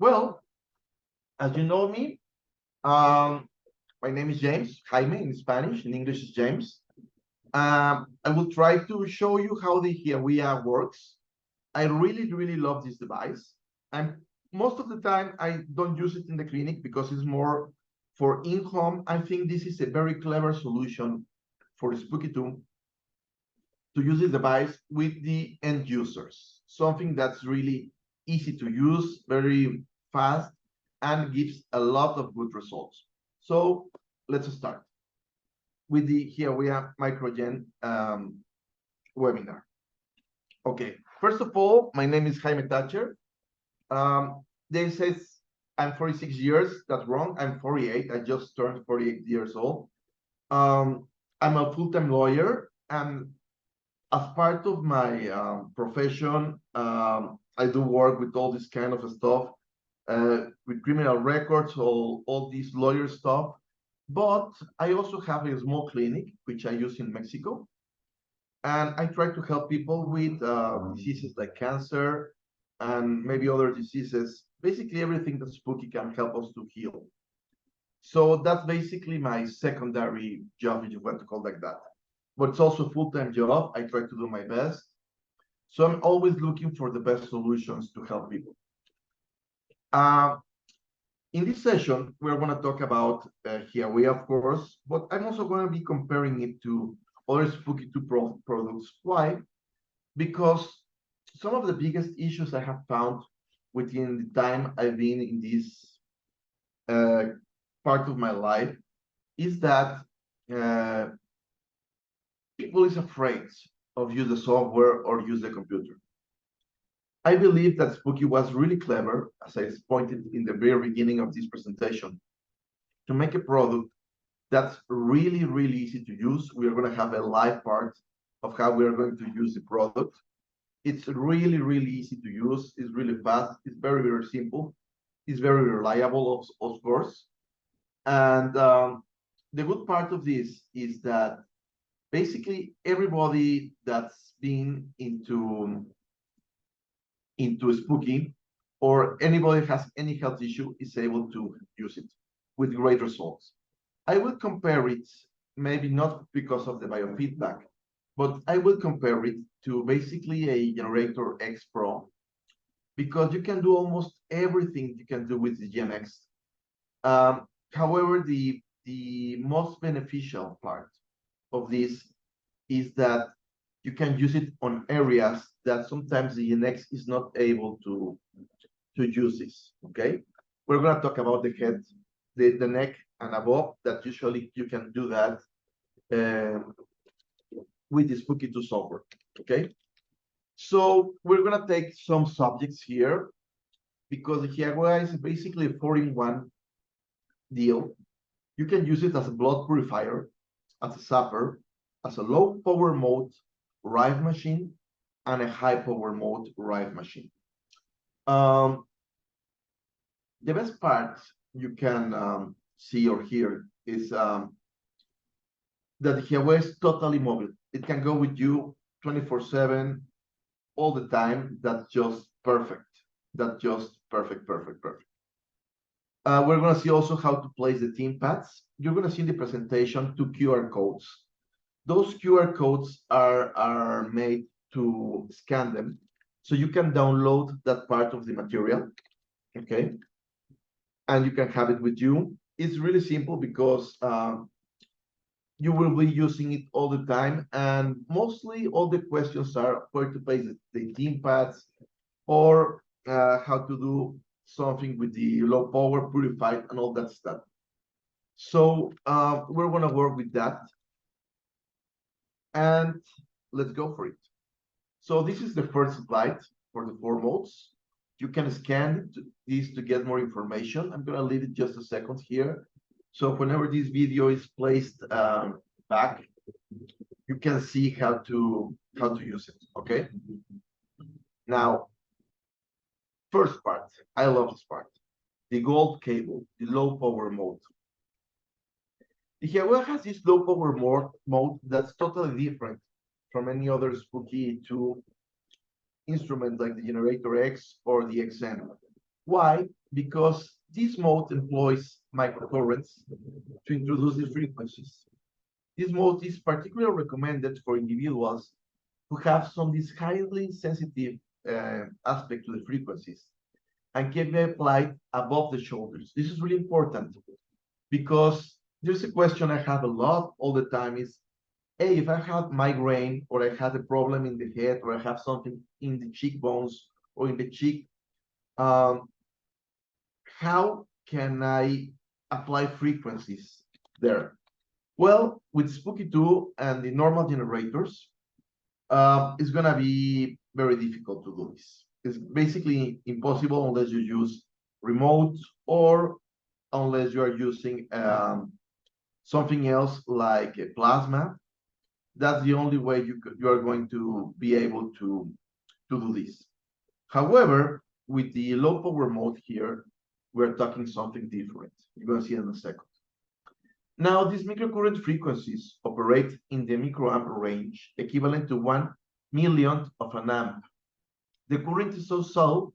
Well, as you know me, um, my name is James, Jaime in Spanish, in English is James. I will try to show you how the HeaWea works. I really love this device. And most of the time, I don't use it in the clinic because it's more for in-home. I think this is a very clever solution for Spooky2 to use this device with the end users. Something that's really easy to use, very fast, and gives a lot of good results. So let's start with the HeaWea MicroGen webinar. Okay, first of all, my name is Jaime Tacher. They says I'm 46 years. That's wrong. I'm 48. I just turned 48 years old. I'm a full-time lawyer, and as part of my profession, I do work with all this kind of stuff, with criminal records, all this lawyer stuff. But I also have a small clinic, which I use in Mexico. And I try to help people with diseases like cancer and maybe other diseases, basically everything that Spooky can help us to heal. So that's basically my secondary job, if you want to call it like that. But it's also a full-time job. I try to do my best. So I'm always looking for the best solutions to help people. In this session, we're going to talk about HeaWea, of course, but I'm also going to be comparing it to other Spooky2 products. Why? Because some of the biggest issues I have found within the time I've been in this part of my life is that people is afraid of use the software or use the computer. I believe that Spooky was really clever, as I pointed in the very beginning of this presentation, to make a product that's really easy to use. We are going to have a live part of how we are going to use the product. It's really easy to use. It's really fast. It's very simple. It's very reliable, of course. And the good part of this is that basically everybody that's been into Spooky, or anybody has any health issue, is able to use it with great results. I will compare it, maybe not because of the biofeedback, but I will compare it to basically a Generator X Pro, because you can do almost everything you can do with the Gen X. However, the most beneficial part of this is that you can use it on areas that sometimes the Gen X is not able to use this, okay? We're going to talk about the head, the neck and above, that usually you can do that with the Spooky2 software, okay? So we're going to take some subjects here, because the HeaWea is basically a 4-in-1 deal. You can use it as a blood purifier, as a zapper, as a low power mode rive machine, and a high power mode rive machine. The best part you can see or hear is that the HeaWea is totally mobile. It can go with you 24/7, all the time. That's just perfect. That's just perfect. We're going to see also how to place the theme pads. You're going to see in the presentation 2 QR codes. Those QR codes are made to scan them, so you can download that part of the material, okay? And you can have it with you. It's really simple because you will be using it all the time, and mostly all the questions are where to place the theme pads, or how to do something with the low power purified and all that stuff. So we're going to work with that, and let's go for it. So this is the first slide for the 4 modes. You can scan these to get more information. I'm going to leave it just a second here. So whenever this video is placed back, you can see how to use it, okay? Now, first part, I love this part. The gold cable, the low power mode. The HeaWea has this low power mode that's totally different from any other Spooky2 instrument like the Generator X or the XN. Why? because this mode employs microcurrents to introduce the frequencies. This mode is particularly recommended for individuals who have some this highly sensitive aspect to the frequencies and can be applied above the shoulders. This is really important because there's a question I have a lot all the time is, hey, if I have migraine or I had a problem in the head or I have something in the cheekbones or in the cheek, how can I apply frequencies there? Well, with Spooky 2 and the normal generators, it's gonna be very difficult to do this. It's basically impossible unless you use remote or unless you are using something else like a plasma. That's the only way you are going to be able to do this. However, with the low power mode here, we're talking something different. You're going to see in a second. Now, these microcurrent frequencies operate in the microamp range, equivalent to 1/1,000,000th of an amp. The current is so subtle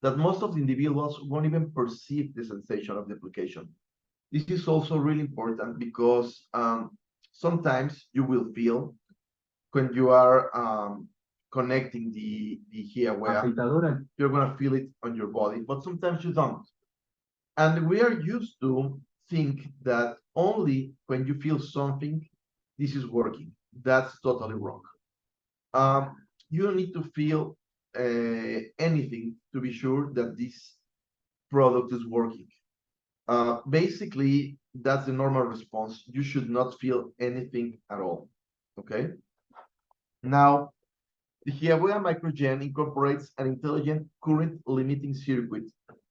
that most of the individuals won't even perceive the sensation of the application. This is also really important because sometimes you will feel when you are connecting the HeaWea, you're going to feel it on your body, but sometimes you don't. And we are used to think that only when you feel something, this is working. That's totally wrong. You don't need to feel anything to be sure that this product is working. Basically, that's the normal response. You should not feel anything at all, okay? Now, the HeaWea MicroGen incorporates an intelligent current limiting circuit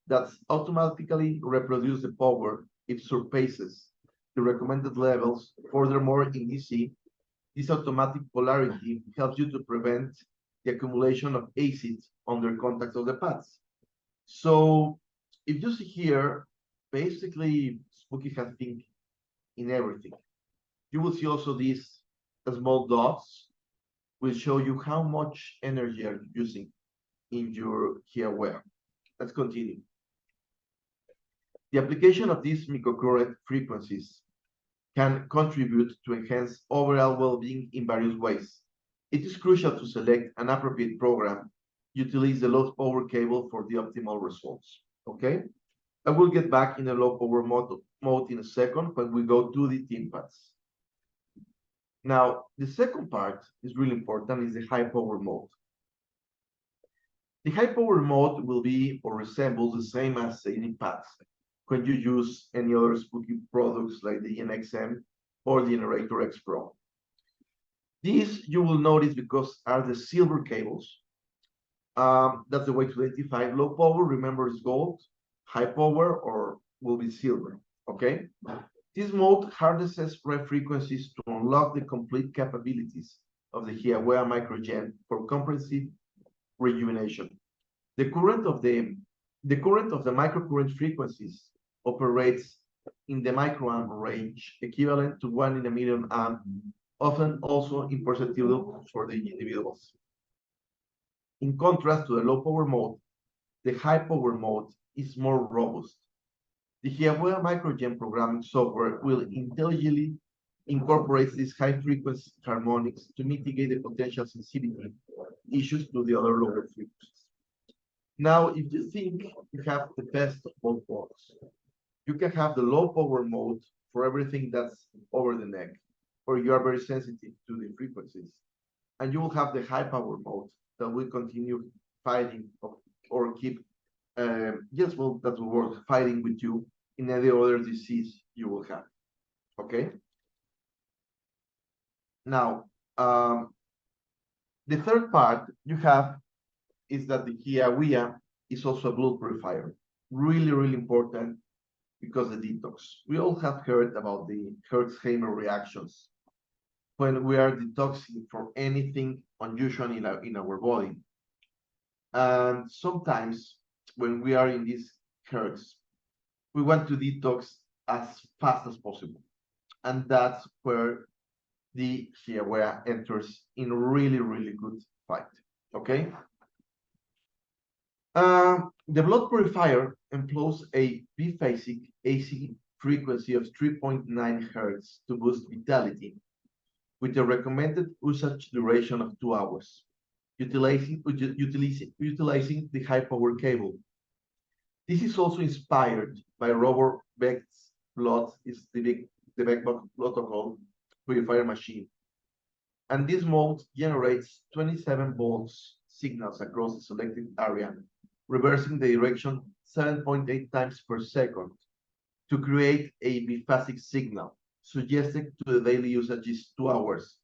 that automatically reproduces the power if surpasses the recommended levels. Furthermore, in DC, this automatic polarity helps you to prevent the accumulation of acid under contact of the pads. So if you see here, basically Spooky has think in everything. You will see also these small dots will show you how much energy are you using in your HeaWea. Let's continue. The application of these microcurrent frequencies can contribute to enhance overall well-being in various ways. It is crucial to select an appropriate program, utilize the low power cable for the optimal results, okay? I will get back in the low power mode in a second when we go to the thin pads. Now, the second part is really important, is the high power mode. The high power mode will be or resembles the same as the pads when you use any other Spooky products like the NXM or the Generator X Pro. These you will notice because are the silver cables. That's the way to identify low power. Remember, it's gold. High power or will be silver. Okay. This mode harnesses ref frequencies to unlock the complete capabilities of the HeaWea MicroGen for comprehensive rejuvenation. The current of the microcurrent frequencies operates in the microamp range, equivalent to 1/1,000,000 amp, often also imperceptible for the individuals. In contrast to the low power mode, the high power mode is more robust. The HeaWea MicroGen programming software will intelligently incorporate these high frequency harmonics to mitigate the potential sensitivity issues to the other lower frequencies. Now, if you think you have the best of both worlds, you can have the low power mode for everything that's over the neck, or you are very sensitive to the frequencies. And you will have the high power mode that will continue fighting or keep, yes, well, that will work, fighting with you in any other disease you will have, okay? Now, the third part you have is that the HeaWea is also a blood purifier. Really, really important because the detox. We all have heard about the Hertzheimer reactions when we are detoxing from anything unusual in our body. And sometimes when we are in these Hertz, we want to detox as fast as possible. And that's where the HeaWea enters in really, really good fight, okay? The blood purifier employs a biphasic AC frequency of 3.9 Hz to boost vitality, with a recommended usage duration of 2 hours, utilizing the high-power cable. This is also inspired by Robert Beck Blood, the Beck Blood Purifier machine. And this mode generates 27 volts signals across the selected area, reversing the direction 7.8 times per second to create a biphasic signal. Suggested to the daily usage is 2 hours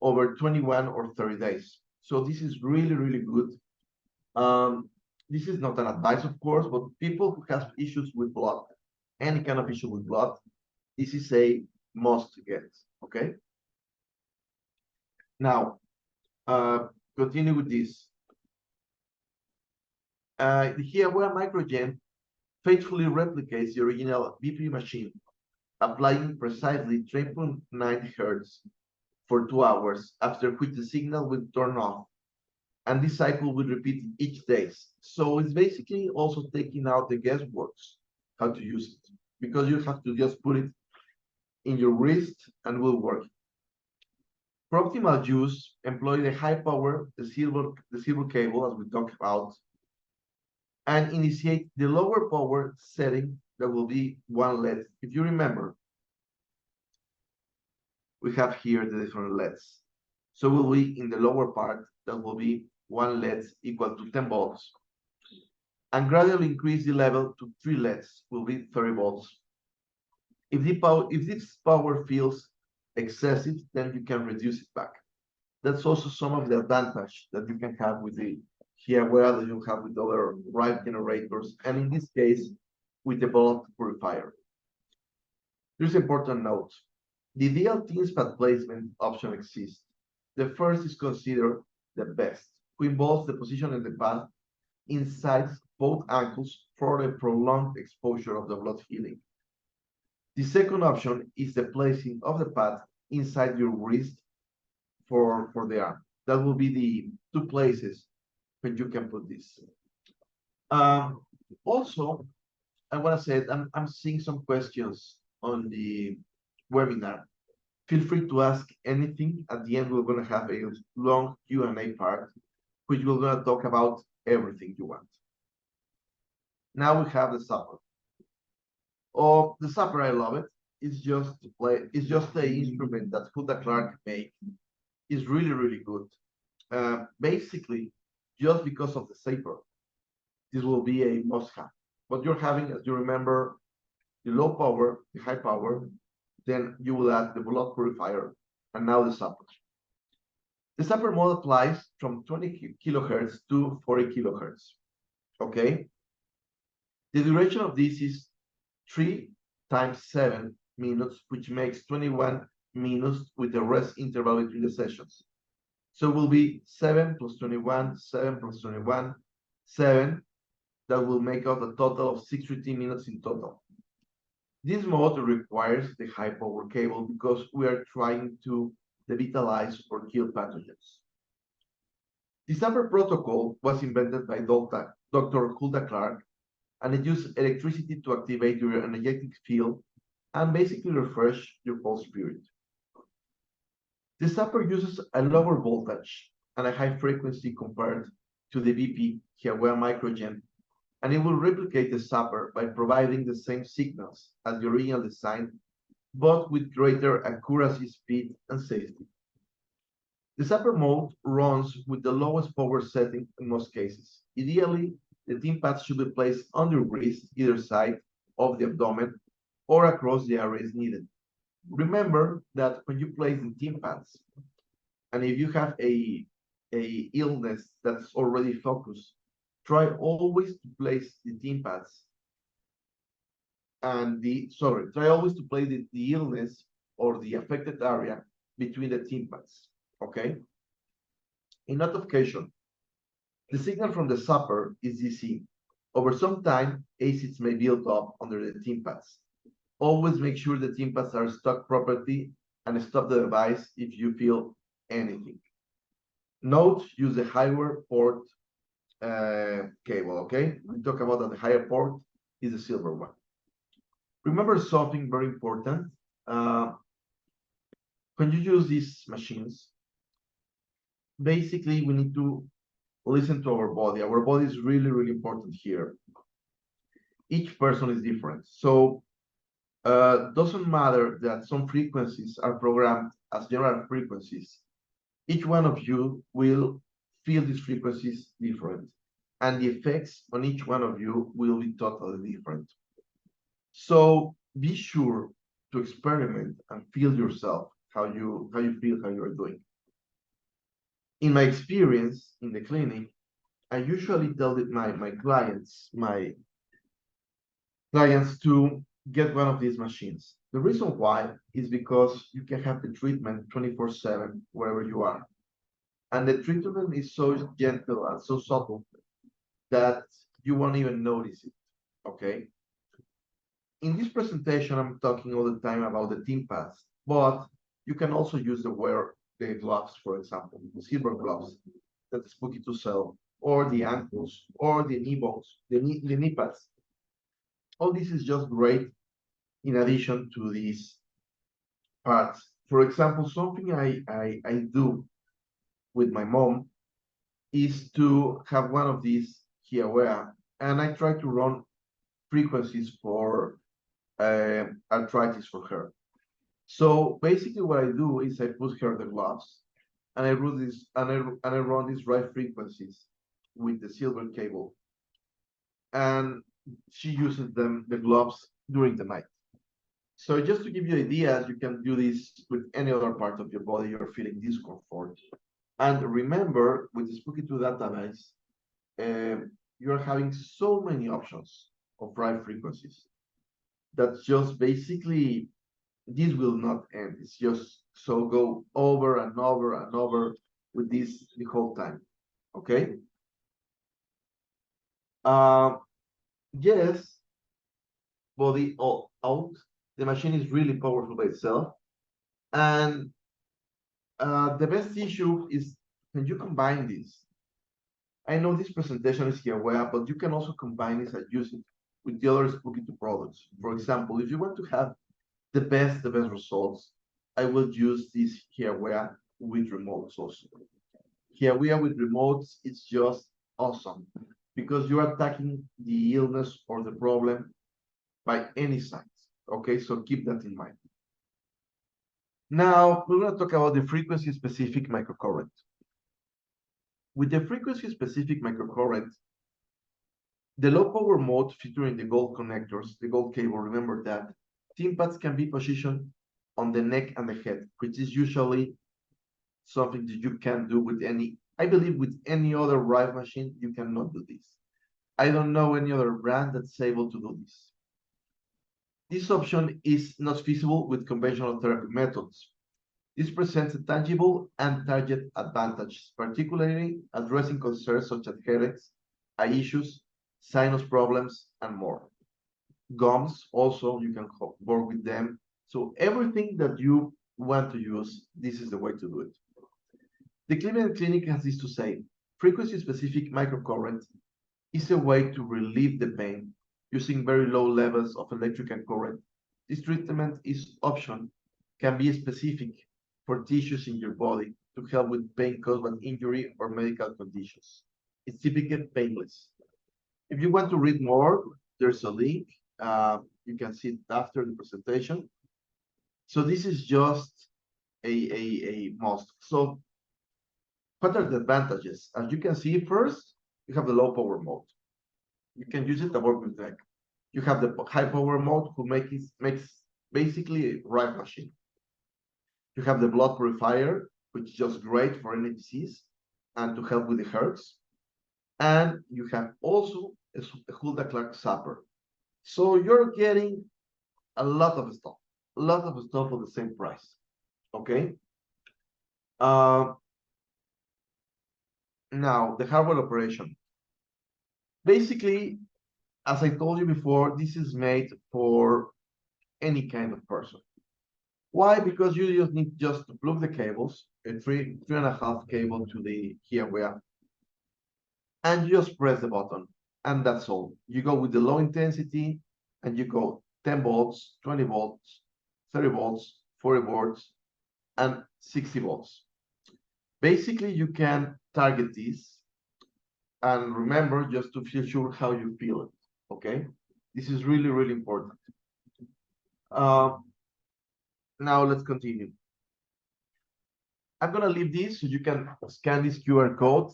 over 21 or 30 days. So this is really, really good. This is not an advice, of course, but people who have issues with blood, any kind of issue with blood, this is a must get, okay? Now, continue with this. The HeaWea MicroGen faithfully replicates the original BP machine, applying precisely 3.9 Hz for 2 hours, after which the signal will turn off. And this cycle will repeat each day. So it's basically also taking out the guesswork, how to use it, because you have to just put it in your wrist and will work. For optimal use, employ the high power, the silver cable, as we talked about, and initiate the lower power setting that will be 1 LED. If you remember, we have here the different LEDs. So will be in the lower part, that will be 1 LED equal to 10 volts. And gradually increase the level to 3 LEDs, will be 30 volts. If this power feels excessive, then you can reduce it back. That's also some of the advantage that you can have with the HeaWea that you have with other drive generators, and in this case, with the blood purifier. Here's an important note. The ideal thin pad placement option exists. The first is considered the best, which involves the position of the pad inside both ankles for a prolonged exposure of the blood healing. The second option is the placing of the pad inside your wrist for the arm. That will be the 2 places where you can put this. Also, I want to say I'm seeing some questions on the webinar. Feel free to ask anything. At the end, we're going to have a long Q&A part, which we're going to talk about everything you want. Now we have the zapper. Oh, the zapper, I love it. It's just the instrument that Hulda Clark made. It's really, really good. Basically, just because of the zapper, this will be a must-have. What you're having, as you remember, the low power, the high power, then you will add the blood purifier, and now the zapper. The zapper mode applies from 20 kilohertz to 40 kilohertz. Okay? The duration of this is 3 times 7 minutes, which makes 21 minutes with the rest interval between the sessions. So it will be 7 plus 21, 7 plus 21, 7. That will make out a total of 60 minutes in total. This mode requires the high power cable because we are trying to devitalize or kill pathogens. The zapper protocol was invented by Dr. Hulda Clark, and it uses electricity to activate your energetic field and basically refresh your pulse period. The zapper uses a lower voltage and a high frequency compared to the BP HeaWea MicroGen, and it will replicate the zapper by providing the same signals as the original design, but with greater accuracy, speed, and safety. The zapper mode runs with the lowest power setting in most cases. Ideally, the thin pads should be placed on your wrist, either side of the abdomen, or across the areas needed. Remember that when you place the thin pads, and if you have a illness that's already focused, try always to place the thin pads and try always to place the illness or the affected area between the thin pads, okay? In notification, the signal from the zapper is DC. Over some time, acids may build up under the thin pads. Always make sure the thin pads are stuck properly and stop the device if you feel anything. Note, use the higher port cable, okay? We talk about that the higher port is the silver one. Remember something very important. When you use these machines, basically we need to listen to our body. Our body is really, really important here. Each person is different. So doesn't matter that some frequencies are programmed as general frequencies. Each one of you will feel these frequencies different, and the effects on each one of you will be totally different. So be sure to experiment and feel yourself, how you feel, how you're doing. In my experience in the clinic, I usually tell my clients to get one of these machines. The reason why is because you can have the treatment 24/7 wherever you are. And the treatment is so gentle and so subtle that you won't even notice it, okay? In this presentation, I'm talking all the time about the team pads, but you can also use the gloves, for example, the silver gloves that is spooky to sell, or the ankles, or the knee bones, the knee pads. All this is just great in addition to these parts. For example, something I do with my mom is to have one of these HeaWea, and I try to run frequencies for arthritis for her. So basically, what I do is I put her the gloves, and I run these right frequencies with the silver cable, and she uses the gloves during the night. So just to give you ideas, you can do this with any other part of your body you're feeling discomfort. And remember, with the Spooky 2 database, you're having so many options of right frequencies. That's just basically, this will not end. It's just so go over and over and over with this the whole time. Okay? Yes, body out. The machine is really powerful by itself. And the best issue is when you combine this. I know this presentation is HeaWea, but you can also combine this and use it with the other Spooky 2 products. For example, if you want to have the best results, I will use this HeaWea with remotes also. HeaWea with remotes, it's just awesome because you are attacking the illness or the problem by any side. Okay, so keep that in mind. Now, we're going to talk about the frequency-specific microcurrent. With the frequency-specific microcurrent, the low-power mode featuring the gold connectors, the gold cable, remember that, team pads can be positioned on the neck and the head, which is usually something that you can do with I believe with any other Rive machine, you cannot do this. I don't know any other brand that's able to do this. This option is not feasible with conventional therapy methods. This presents a tangible and target advantage, particularly addressing concerns such as headaches, eye issues, sinus problems, and more. Gums, also, you can work with them. So everything that you want to use, this is the way to do it. The Cleveland Clinic has this to say: frequency-specific microcurrent is a way to relieve the pain using very low levels of electrical current. This treatment is option can be specific for tissues in your body to help with pain caused by injury or medical conditions. It's typically painless. If you want to read more, there's a link. You can see it after the presentation. So this is just a must. So what are the advantages? As you can see, first, you have the low power mode. You can use it to work with neck. You have the high power mode who makes basically a right machine. You have the blood purifier, which is just great for any disease and to help with the herbs. And you have also a Hulda Clark Zapper. So you're getting a lot of stuff for the same price. Okay. Now the hardware operation. Basically, as I told you before, this is made for any kind of person. Why? Because you just need to plug the cables, a 3.5 cable to the HeaWea, and you just press the button, and that's all. You go with the low intensity, and you go 10 volts, 20 volts, 30 volts, 40 volts, and 60 volts. Basically, you can target this, and remember just to feel sure how you feel it, okay? This is really, really important. Now let's continue. I'm gonna leave this so you can scan this QR code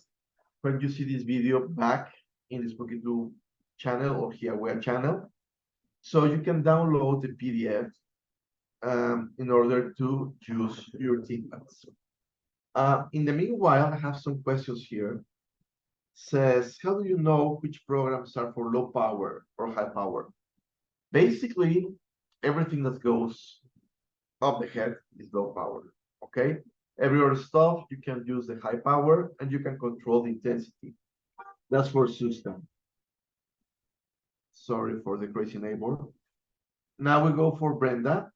when you see this video back in the Spooky 2 channel or HeaWea channel. So you can download the PDF in order to use your ThinkPads. In the meanwhile, I have some questions here. Says, how do you know which programs are for low power or high power? Basically, everything that goes up the head is low power, okay? Every other stuff, you can use the high power and you can control the intensity. That's for system. Sorry for the crazy neighbor. Now we go for Brenda.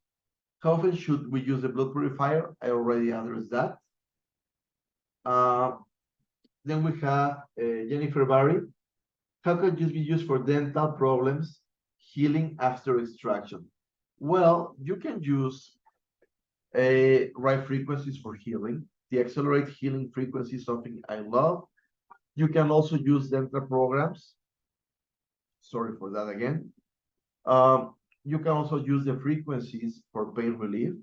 How often should we use the blood purifier? I already addressed that. Then we have Jennifer Barry. How can this be used for dental problems, healing after extraction? Well, you can use right frequencies for healing. The accelerate healing frequency is something I love. You can also use dental programs. Sorry for that again. You can also use the frequencies for pain relief.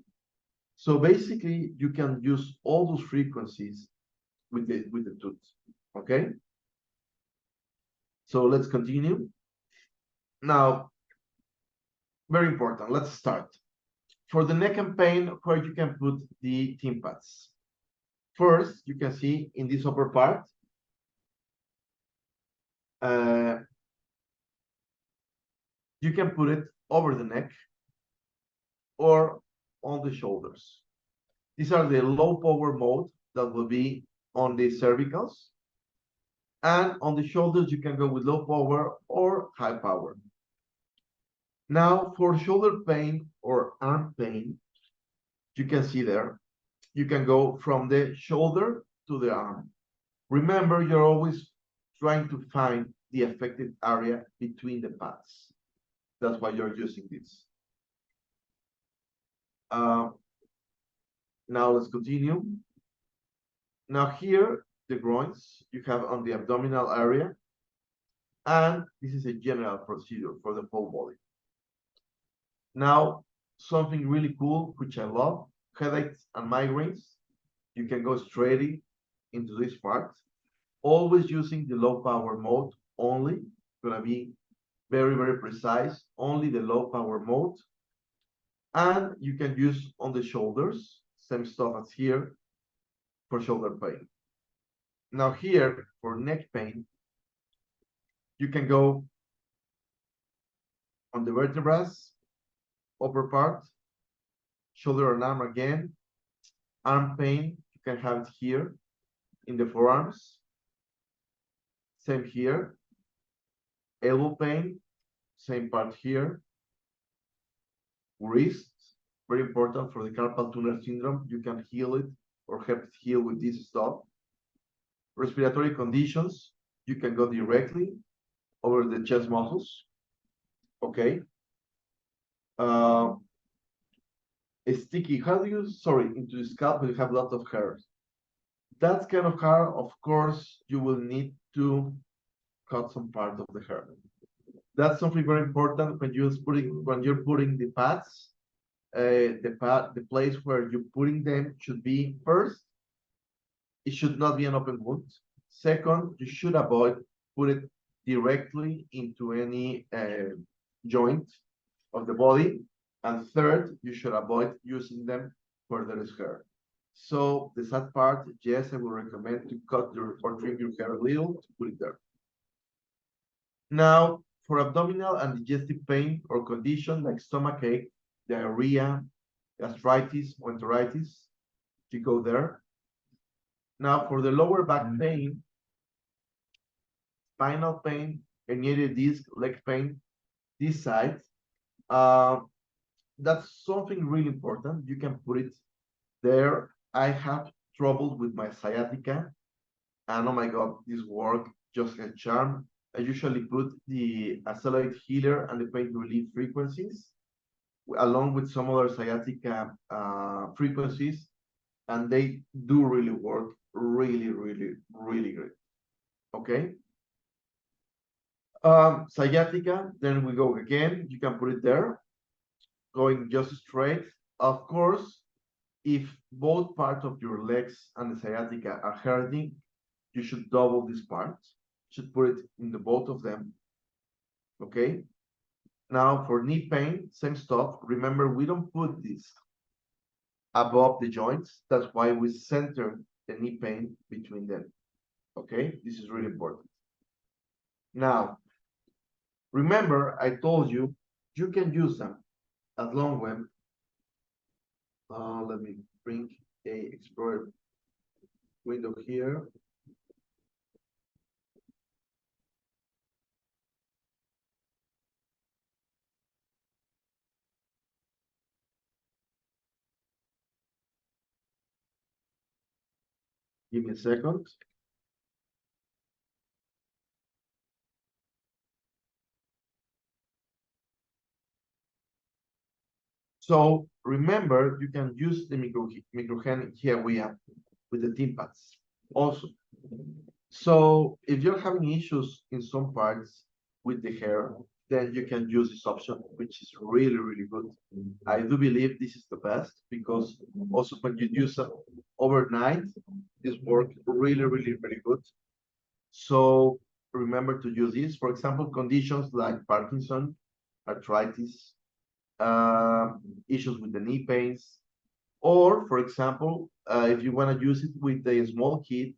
So basically, you can use all those frequencies with the tooth, okay? So let's continue. Now, very important, let's start. For the neck and pain, where you can put the ThinkPads. First, you can see in this upper part, you can put it over the neck or on the shoulders. These are the low power mode that will be on the cervicals. And on the shoulders, you can go with low power or high power. Now, for shoulder pain or arm pain, you can see there, you can go from the shoulder to the arm. Remember, you're always trying to find the affected area between the pads. That's why you're using this. Now let's continue. Now here, the groins, you have on the abdominal area. And this is a general procedure for the whole body. Now, something really cool, which I love, headaches and migraines. You can go straight into this part, always using the low power mode only. Gonna be very, very precise, only the low power mode. And you can use on the shoulders, same stuff as here for shoulder pain. Now here, for neck pain, you can go on the vertebrae, upper part, shoulder and arm again. Arm pain, you can have it here in the forearms. Same here. Elbow pain, same part here. Wrist, very important for the carpal tunnel syndrome. You can heal it or help it heal with this stuff. Respiratory conditions, you can go directly over the chest muscles. Okay. Sticky, how do you, sorry, into the scalp when you have lots of hair? That kind of hair, of course, you will need to cut some part of the hair. That's something very important when you're putting the pads. The place where you're putting them should be first. It should not be an open wound. Second, you should avoid put it directly into any joint of the body. And third, you should avoid using them where there is hair. So the sad part, yes, I would recommend to cut or trim your hair a little to put it there. Now, for abdominal and digestive pain or condition like stomachache, diarrhea, gastritis, or enteritis, you go there. Now, for the lower back pain, spinal pain, herniated disc, leg pain, this side, that's something really important. You can put it there. I have trouble with my sciatica, and oh my God, this work just a charm. I usually put the accelerate healer and the pain relief frequencies along with some other sciatica frequencies, and they do really work really, really, really great. Okay. Sciatica, then we go again. You can put it there, going just straight. Of course, if both parts of your legs and the sciatica are hurting, you should double this part. You should put it in the both of them. Okay. Now for knee pain, same stuff. Remember, we don't put this above the joints. That's why we center the knee pain between them. Okay, this is really important. Now, remember, I told you, you can use them as long web. Let me bring a Explorer window here. Give me a second. So remember, you can use the MicroGen HeaWea with the TeamPads also. So if you're having issues in some parts with the hair, then you can use this option, which is really, really good. I do believe this is the best because also when you use it overnight, this works really, really, really good. So remember to use this. For example, conditions like Parkinson, arthritis, issues with the knee pains, or for example, if you want to use it with a small kid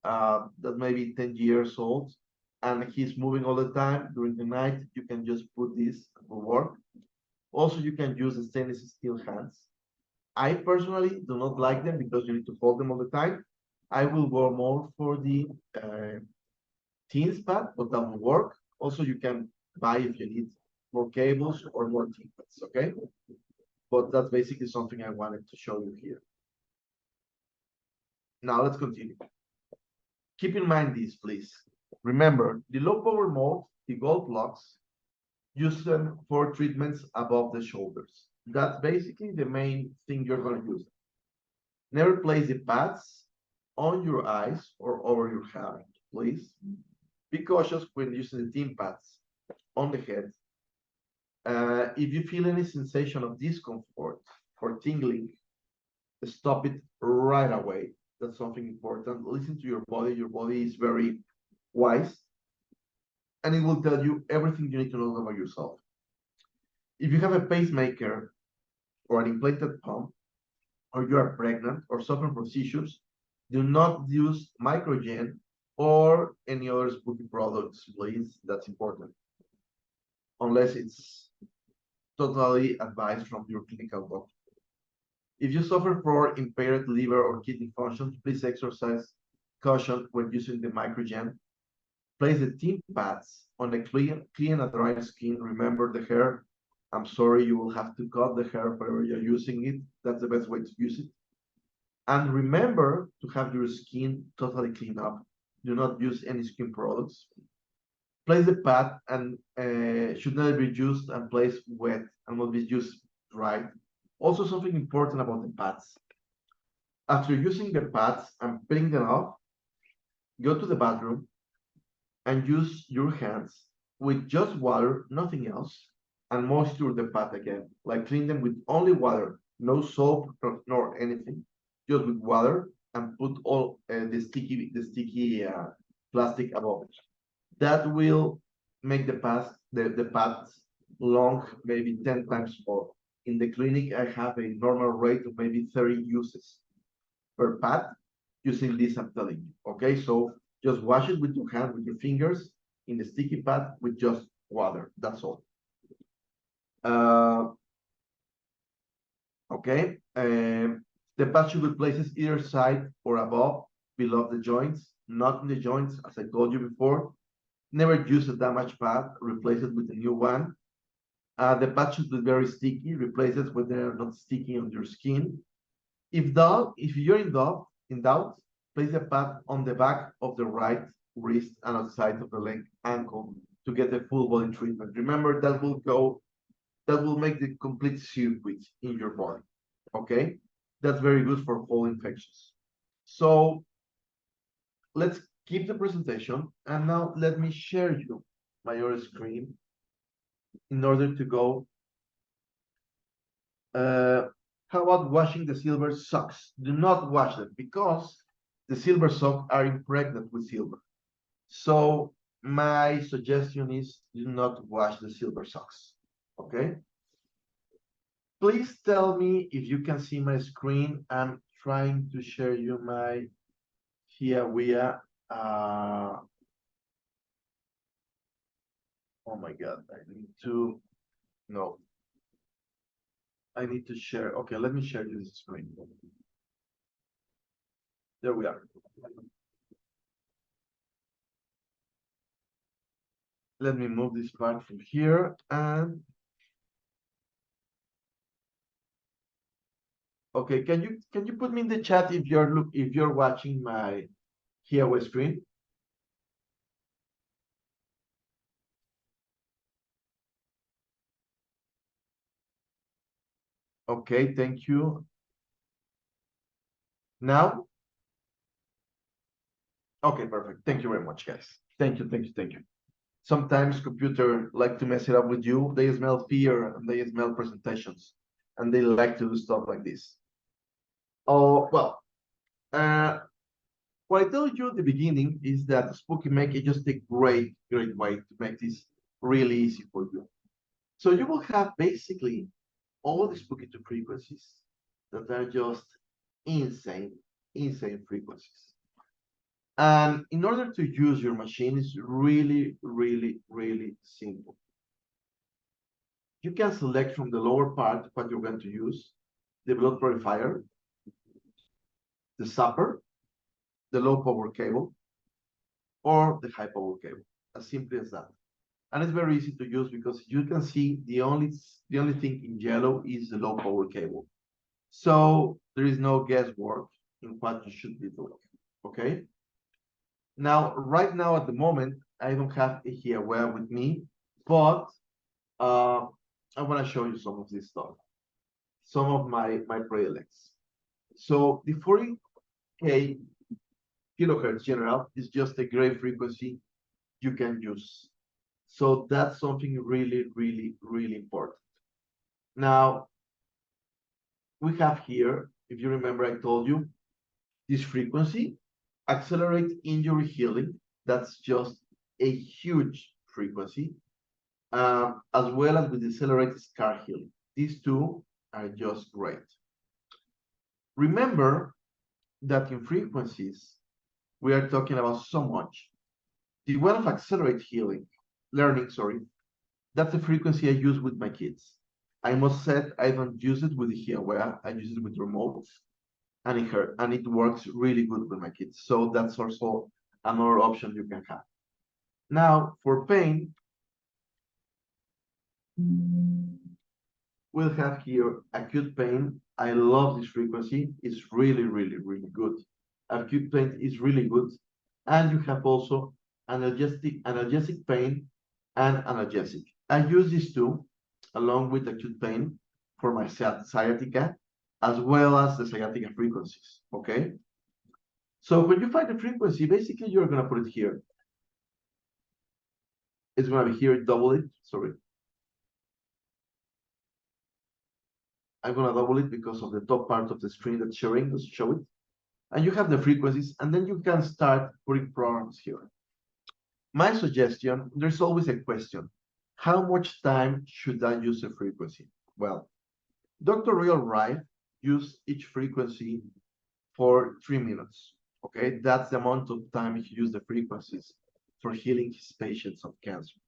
that may be 10 years old and he's moving all the time during the night, you can just put this to work. Also, you can use the stainless steel hands. I personally do not like them because you need to hold them all the time. I will go more for the teens pad, but that will work. Also, you can buy if you need more cables or more teen pads, okay? But that's basically something I wanted to show you here. Now let's continue. Keep in mind this, please. Remember, the low power mode, the gold blocks, use them for treatments above the shoulders. That's basically the main thing you're going to use. Never place the pads on your eyes or over your hair, please. Be cautious when using the thin pads on the head. If you feel any sensation of discomfort or tingling, stop it right away. That's something important. Listen to your body. Your body is very wise, and it will tell you everything you need to know about yourself. If you have a pacemaker or an implanted pump, or you are pregnant or suffering from seizures, do not use MicroGen or any other spooky products, please. That's important. Unless it's totally advised from your clinical doctor. If you suffer from impaired liver or kidney function, please exercise caution when using the MicroGen. Place the thin pads on the clean and dry skin. Remember the hair. I'm sorry, you will have to cut the hair wherever you're using it. That's the best way to use it. And remember to have your skin totally cleaned up. Do not use any skin products. Place the pad and should never be used and placed wet and will be used dry. Also, something important about the pads. After using the pads and putting them off, go to the bathroom and use your hands with just water, nothing else, and moisture the pad again. Like clean them with only water, no soap nor anything, just with water, and put all the sticky plastic above it. That will make the pads long, maybe 10 times more. In the clinic, I have a normal rate of maybe 30 uses per pad using this, I'm telling you. Okay, so just wash it with your hand, with your fingers, in the sticky pad with just water. That's all. Okay, the pad should be placed either side or above, below the joints, not in the joints, as I told you before. Never use a damaged pad, replace it with a new one. The pad should be very sticky, replace it when they're not sticky on your skin. If you're in doubt, place the pad on the back of the right wrist and outside of the leg, ankle to get the full body treatment. Remember, that will make the complete circuit in your body. Okay, that's very good for all infections. So let's keep the presentation, and now let me share you my other screen in order to go. How about washing the silver socks? Do not wash them because the silver socks are impregnated with silver. So my suggestion is do not wash the silver socks. Okay? Please tell me if you can see my screen. I'm trying to share you my HeaWea. Oh my God, no, I need to share. Okay, let me share you this screen. There we are. Let me move this part from here and okay, can you put me in the chat if you're watching my HeaWea screen? Okay, thank you. Now? Okay, perfect. Thank you very much, guys. Thank you, thank you, thank you. Sometimes computer like to mess it up with you. They smell fear and they smell presentations, and they like to do stuff like this. Oh, well, what I told you at the beginning is that Spooky Make is just a great way to make this really easy for you. So you will have basically all the Spooky 2 frequencies that are just insane frequencies. And in order to use your machine, it's really simple. You can select from the lower part what you're going to use: the blood purifier, the zapper, the low power cable, or the high power cable. As simple as that. And it's very easy to use because you can see the only thing in yellow is the low power cable. So there is no guesswork in what you should be doing. Okay. Now, right now at the moment, I don't have a HeaWea with me, but I want to show you some of this stuff, some of my predilects. So the 40K kilohertz general is just a great frequency you can use. So that's something really important. Now, we have here, if you remember, I told you, this frequency, accelerate injury healing. That's just a huge frequency, as well as with accelerated scar healing. These two are just great. Remember that in frequencies, we are talking about so much. The one of accelerate learning, that's the frequency I use with my kids. I must say I don't use it with the HeaWea, I use it with remotes, and it works really good with my kids. So that's also another option you can have. Now, for pain, we'll have here acute pain. I love this frequency. It's really good. Acute pain is really good. And you have also analgesic pain and analgesic. I use these two along with acute pain for my sciatica, as well as the sciatica frequencies, okay? So when you find the frequency, basically you're gonna put it here. It's gonna be here, double it, sorry. I'm gonna double it because of the top part of the screen that's showing, let's show it. And you have the frequencies, and then you can start putting programs here. My suggestion, there's always a question. How much time should I use a frequency? Well, Dr. Real Wright used each frequency for 3 minutes. Okay, that's the amount of time he used the frequencies for healing his patients of cancer.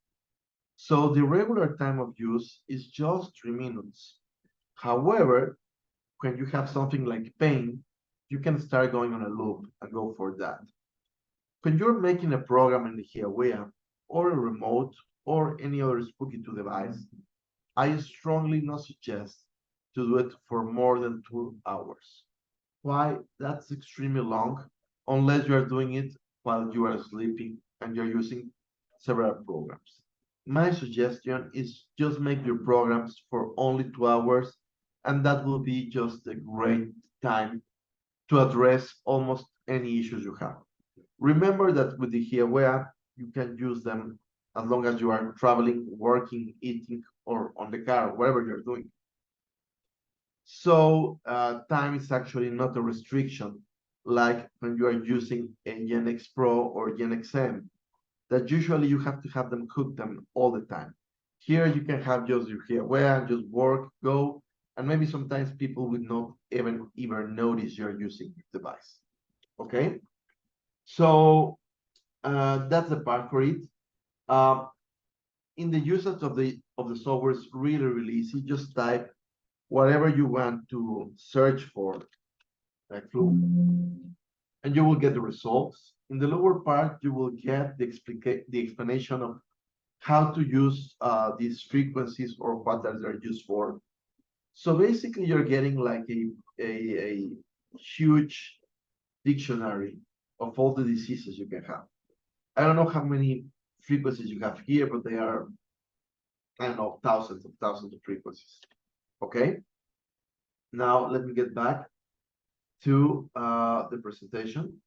So the regular time of use is just 3 minutes. However, when you have something like pain, you can start going on a loop and go for that. When you're making a program in the HeaWea or a remote or any other Spooky 2 device, I strongly not suggest to do it for more than 2 hours. Why? That's extremely long, unless you are doing it while you are sleeping and you're using several programs. My suggestion is just make your programs for only 2 hours, and that will be just a great time to address almost any issues you have. Remember that with the HeaWea, you can use them as long as you are traveling, working, eating, or on the car, whatever you're doing. So time is actually not a restriction, like when you are using a Gen X Pro or Gen XM, that usually you have to have them cook them all the time. Here you can have just your HeaWea, just work, go, and maybe sometimes people will not even notice you're using the device. Okay, so that's the part for it. In the usage of the software is really easy. Just type whatever you want to search for, like flu, and you will get the results. In the lower part, you will get the explanation of how to use these frequencies or what they're used for. So basically, you're getting like a huge dictionary of all the diseases you can have. I don't know how many frequencies you have here, but they are, I don't know, thousands of frequencies. Okay. Now let me get back to the presentation.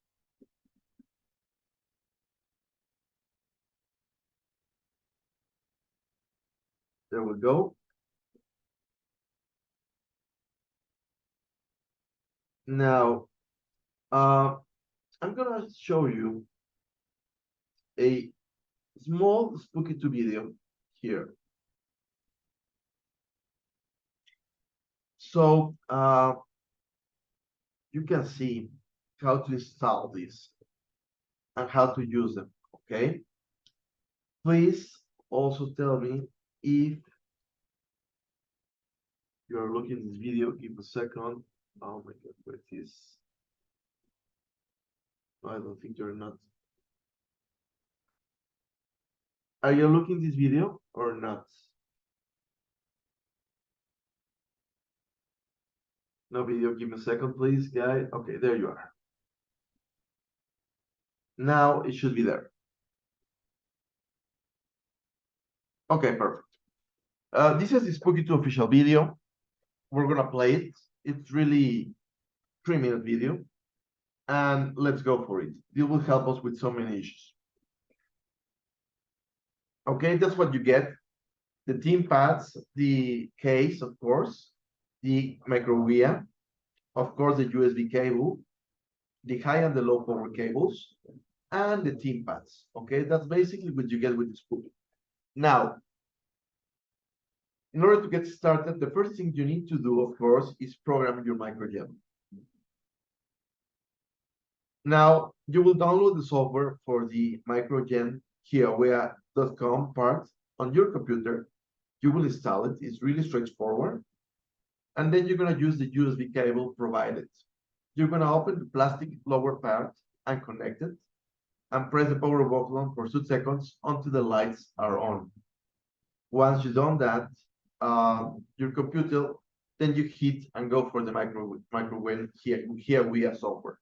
There we go. Now, I'm gonna show you a small spooky 2 video here. So you can see how to install this and how to use them, okay? Please also tell me if you're looking at this video. Give a second. Oh my God, where it is? I don't think you're not. Are you looking at this video or not? No video. Give me a second, please, guy. Okay, there you are. Now it should be there. Okay, perfect. This is the Spooky 2 official video. We're gonna play it. It's really 3-minute video. And let's go for it. This will help us with so many issues. Okay, that's what you get. The team pads, the case, of course, the MicroGen, of course, the USB cable, the high and the low power cables, and the team pads. Okay, that's basically what you get with the Spooky. Now, in order to get started, the first thing you need to do, of course, is program your MicroGen. Now, you will download the software for the MicroGen HeaWea.com part on your computer. You will install it. It's really straightforward. And then you're going to use the USB cable provided. You're going to open the plastic lower part and connect it and press the power button for 2 seconds until the lights are on. Once you've done that, your computer, then you hit and go for the MicroGen HeaWea software.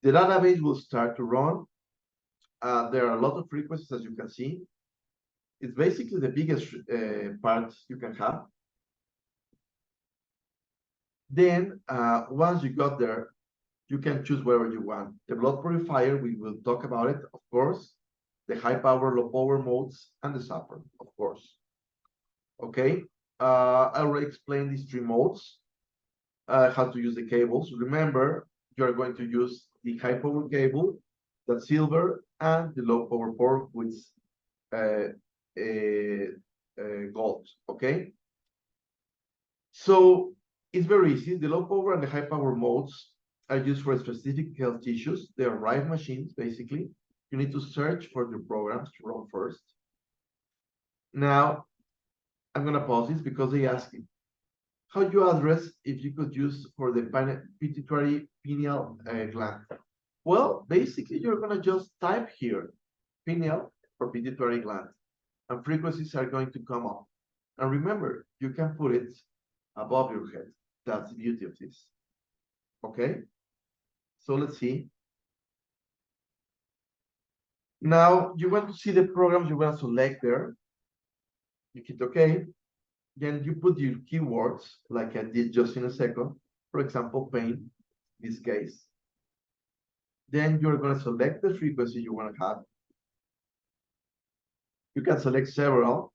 The database will start to run. There are a lot of frequencies, as you can see. It's basically the biggest part you can have. Then, once you got there, you can choose whatever you want. The blood purifier, we will talk about it, of course. The high power, low power modes, and the zapper, of course. Okay, I already explained these 3 modes, how to use the cables. Remember, you are going to use the high power cable, the silver, and the low power port with gold. Okay, so it's very easy. The low power and the high power modes are used for specific health issues. They are live machines, basically. You need to search for the programs to run first. Now, I'm going to pause this because they ask me how you address if you could use for the pituitary pineal gland. Well, basically, you're going to just type here pineal or pituitary gland, and frequencies are going to come up. And remember, you can put it above your head. That's the beauty of this. Okay, so let's see. Now you want to see the programs you want to select there. You hit OK. Then you put your keywords like I did just in a second. For example, paint, in this case. Then you're going to select the frequency you want to have. You can select several.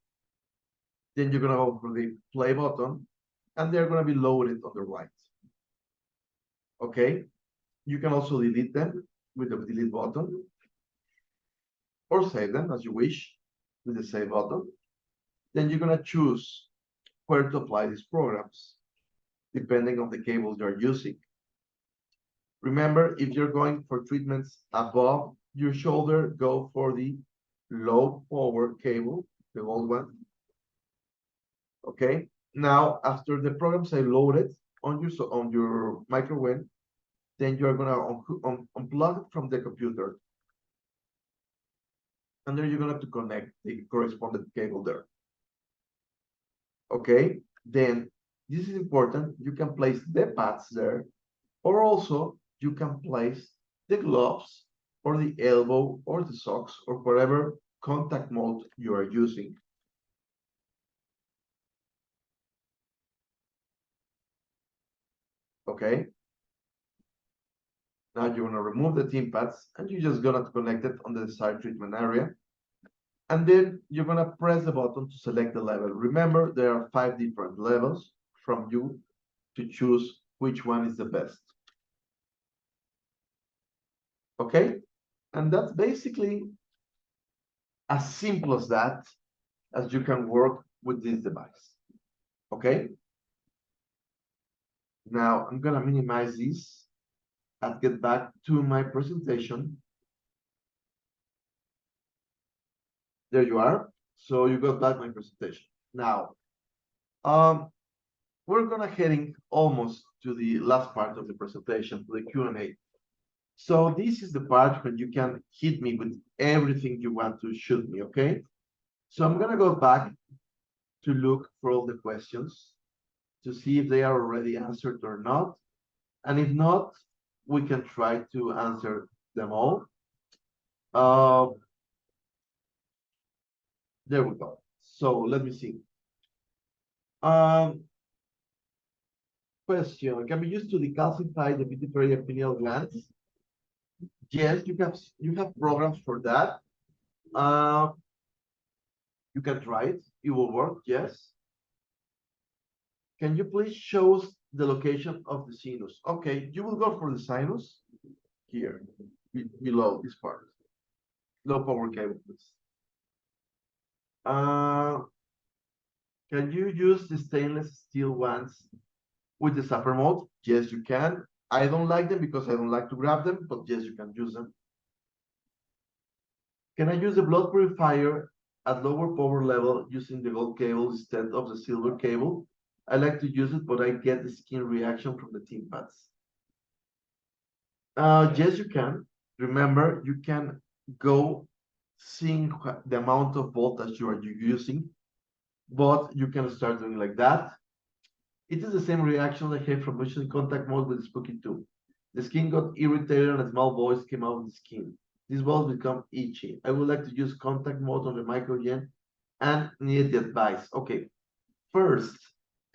Then you're going to go for the play button, and they're going to be loaded on the right. Okay. You can also delete them with the delete button, or save them as you wish with the save button. Then you're going to choose where to apply these programs, depending on the cable you're using. Remember, if you're going for treatments above your shoulder, go for the low power cable, the old one. Okay. Now, after the programs are loaded on your MicroGen, then you're gonna unplug it from the computer, and then you're gonna have to connect the corresponding cable there. Okay. Then this is important. You can place the pads there, or also you can place the gloves or the elbow or the socks or whatever contact mode you are using. Okay. Now you're gonna remove the thin pads and you're just gonna connect it on the desired treatment area. And then you're gonna press the button to select the level. Remember, there are 5 different levels from you to choose which one is the best. Okay? And that's basically as simple as that, as you can work with this device. Okay? Now I'm gonna minimize this and get back to my presentation. There you are. So you got back my presentation. Now, we're gonna heading almost to the last part of the presentation, to the Q&A. So this is the part when you can hit me with everything you want to shoot me, okay? So I'm gonna go back to look for all the questions to see if they are already answered or not. And if not, we can try to answer them all. There we go. So let me see. Question, can be used to decalcify the pituitary and pineal glands? Yes, you have programs for that. You can try it. It will work, yes. Can you please show us the location of the sinus? Okay, you will go for the sinus here, below this part. Low power cable, please. Can you use the stainless steel ones with the zapper mode? Yes, you can. I don't like them because I don't like to grab them, but yes, you can use them. Can I use the blood purifier at lower power level using the gold cable instead of the silver cable? I like to use it, but I get the skin reaction from the thin pads. Yes, you can. Remember, you can go seeing the amount of voltage you are using, but you can start doing like that. It is the same reaction I had from pushing contact mode with the Spooky 2. The skin got irritated and a small voice came out of the skin. These balls become itchy. I would like to use contact mode on the MicroGen and need the advice. Okay, first,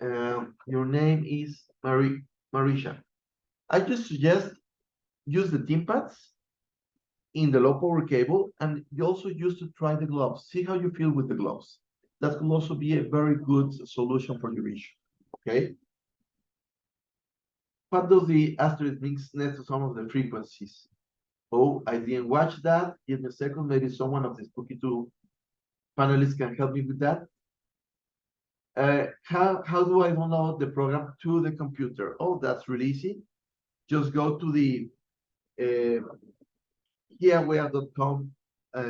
your name is Marisha. I just suggest use the thin pads in the low power cable, and you also use to try the gloves. See how you feel with the gloves. That could also be a very good solution for your issue. Okay. What does the asterisk means next to some of the frequencies? Oh, I didn't watch that. Give me a second. Maybe someone of the Spooky 2 panelists can help me with that. How do I download the program to the computer? Oh, that's really easy. Just go to the HeaWea.com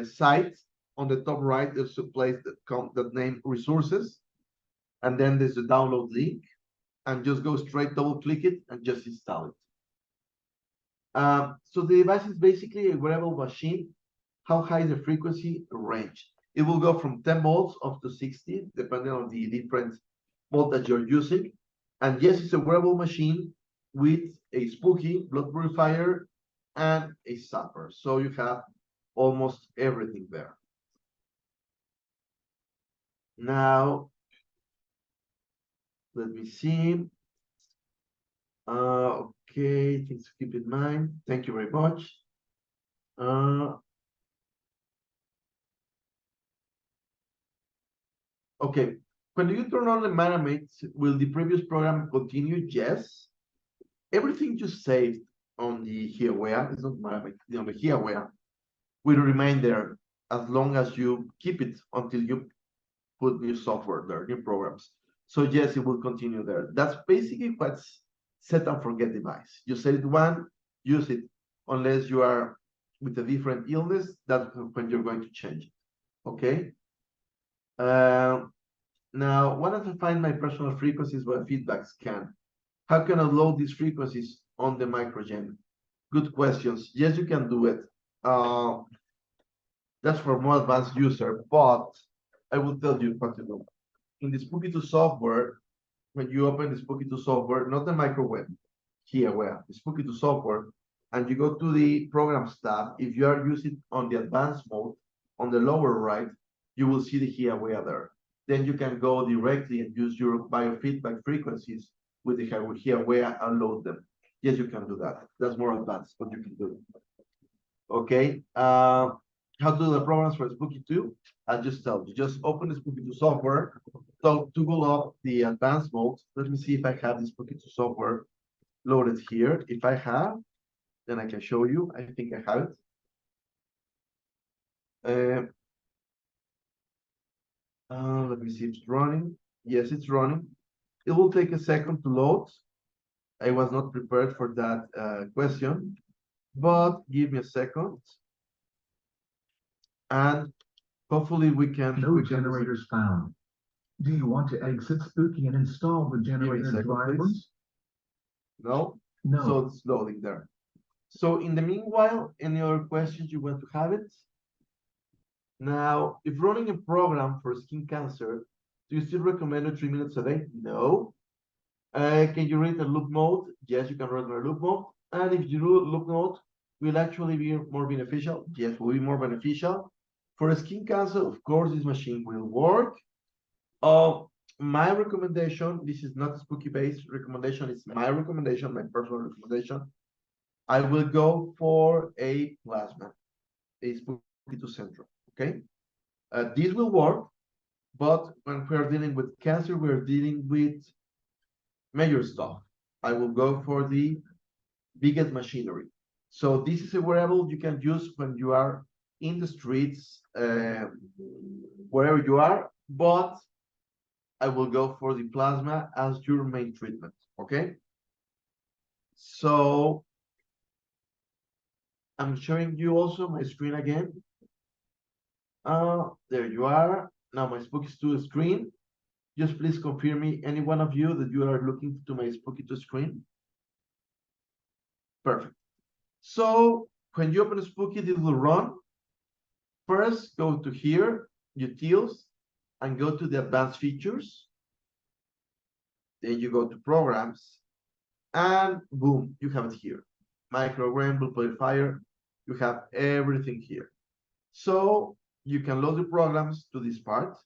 site. On the top right, there's a place that name resources, and then there's a download link, and just go straight, double click it, and just install it. So the device is basically a wearable machine. How high is the frequency range? It will go from 10 volts up to 60, depending on the different voltage you're using. And yes, it's a wearable machine with a spooky blood purifier and a zapper. So you have almost everything there. Now, let me see. Okay, things to keep in mind. Thank you very much. Okay, when you turn on the Marinate, will the previous program continue? Yes. Everything you saved on the HeaWea, it's not Marinate, on the HeaWea, will remain there as long as you keep it until you put new software there, new programs. So yes, it will continue there. That's basically what's set and forget device. You set it one, use it, unless you are with a different illness, that's when you're going to change it. Okay. Now, what if I find my personal frequencies by feedback scan? How can I load these frequencies on the MicroGen? Good questions. Yes, you can do it. That's for more advanced user, but I will tell you what to do. In the Spooky2 software, when you open the Spooky2 software, not the MicroGen, HeaWea, the Spooky2 software, and you go to the Programs tab, if you are using on the advanced mode, on the lower right, you will see the HeaWea there. Then you can go directly and use your biofeedback frequencies with the HeaWea and load them. Yes, you can do that. That's more advanced, but you can do it. Okay. How to do the programs for Spooky2? I'll just tell you. Just open the Spooky2 software. So toggle up the advanced mode. Let me see if I have the Spooky2 software loaded here. If I have, then I can show you. I think I have it. Let me see if it's running. Yes, it's running. It will take a second to load. I was not prepared for that question, but give me a second. And hopefully we can. No generators found. Do you want to exit Spooky and install the generator drivers? No? No. So it's loading there. So in the meanwhile, any other questions you want to have it? Now, if running a program for skin cancer, do you still recommend it 3 minutes a day? No. Can you read a loop mode? Yes, you can run a loop mode. And if you do loop mode, will actually be more beneficial? Yes, will be more beneficial. For skin cancer, of course, this machine will work. My recommendation, this is not a Spooky-based recommendation, it's my recommendation, my personal recommendation. I will go for a plasma, a Spooky2 Central, okay? This will work, but when we're dealing with cancer, we're dealing with major stuff. I will go for the biggest machinery. So this is a wearable you can use when you are in the streets, wherever you are, but I will go for the plasma as your main treatment, okay? So I'm showing you also my screen again. There you are. Now my Spooky2 screen. Just please confirm me, any one of you, that you are looking to my Spooky2 screen. Perfect. So when you open Spooky, this will run. First, go to here, utils, and go to the advanced features. Then you go to programs, and boom, you have it here. MicroGen, Blood Purifier, you have everything here. So you can load the programs to this part,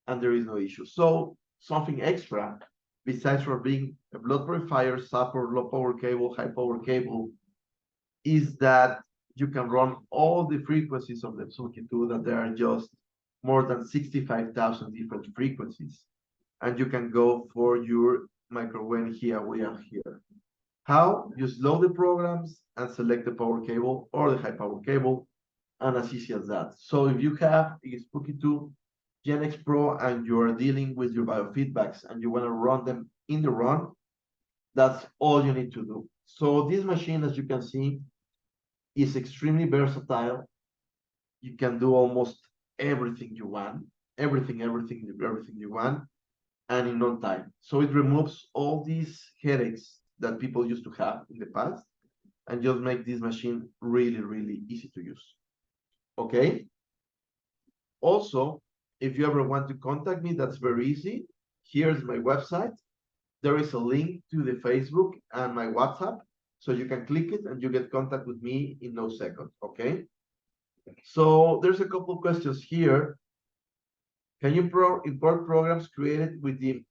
and there is no issue. So something extra, besides for being a blood purifier, zapper, low power cable, high power cable, is that you can run all the frequencies of the Spooky2, that there are just more than 65,000 different frequencies. And you can go for your MicroGen HeaWea here. How? Just load the programs and select the power cable or the high power cable, and as easy as that. So if you have a Spooky2 Gen X Pro and you are dealing with your biofeedbacks and you want to run them in the run, that's all you need to do. So this machine, as you can see, is extremely versatile. You can do almost everything you want, everything you want, and in no time. So it removes all these headaches that people used to have in the past, and just make this machine really, really easy to use. Okay. Also, if you ever want to contact me, that's very easy. Here's my website. There is a link to the Facebook and my WhatsApp. So you can click it and you get contact with me in no second, okay? So there's a couple of questions here. Can you import programs created with the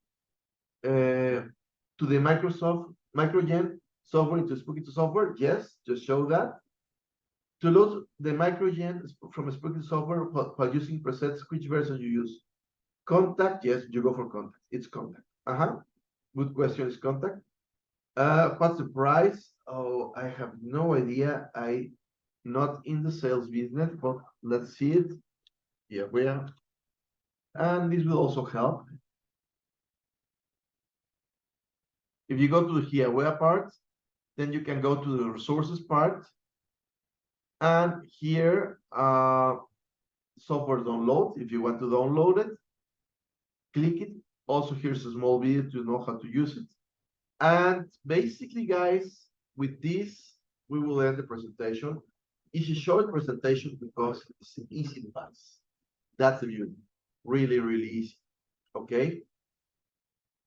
to the MicroGen software into Spooky software? Yes, just show that. To load the MicroGen from Spooky software while using presets, which version you use? Contact, yes, you go for contact. It's contact. Good question, is contact. What's the price? Oh, I have no idea. I not in the sales business, but let's see it. Here we are. And this will also help. If you go to the HeaWea part, then you can go to the resources part. And here, software download. If you want to download it, click it. Also, here's a small video to know how to use it. And basically, guys, with this, we will end the presentation. It's a short presentation because it's an easy device. That's the beauty. Really, really easy. Okay.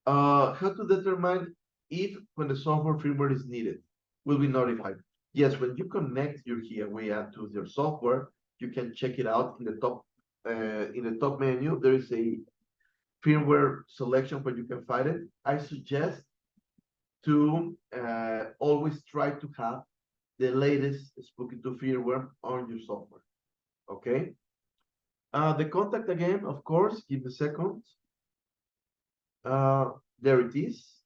How to determine if when the software firmware is needed, will be notified. Yes, when you connect your HeaWea to your software, you can check it out in the top menu. There is a firmware selection where you can find it. I suggest to always try to have the latest Spooky 2 firmware on your software. Okay. The contact again, of course, give me a second. There it is.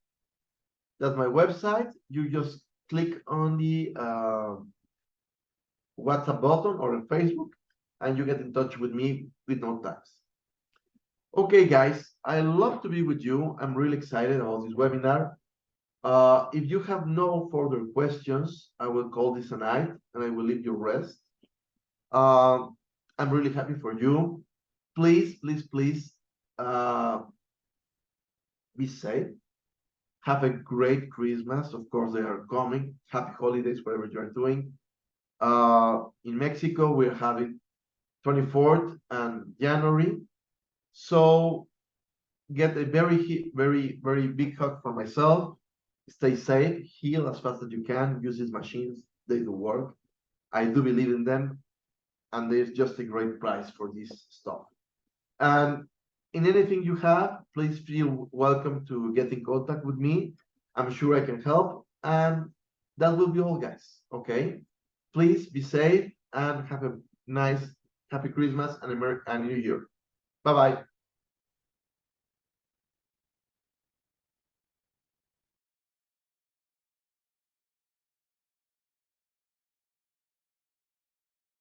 That's my website. You just click on the WhatsApp button or on Facebook, and you get in touch with me with no tax. Okay, guys, I love to be with you. I'm really excited about this webinar. If you have no further questions, I will call this a night and I will leave you rest. I'm really happy for you. Please, please, please be safe. Have a great Christmas. Of course, they are coming. Happy holidays, whatever you are doing. In Mexico, we're having 24th and January. So get a very, very, very big hug for myself. Stay safe, heal as fast as you can, use these machines, they do work. I do believe in them, and there's just a great price for this stuff. And in anything you have, please feel welcome to get in contact with me. I'm sure I can help, and that will be all, guys, okay? Please be safe and have a nice, happy Christmas and New Year. Bye-bye.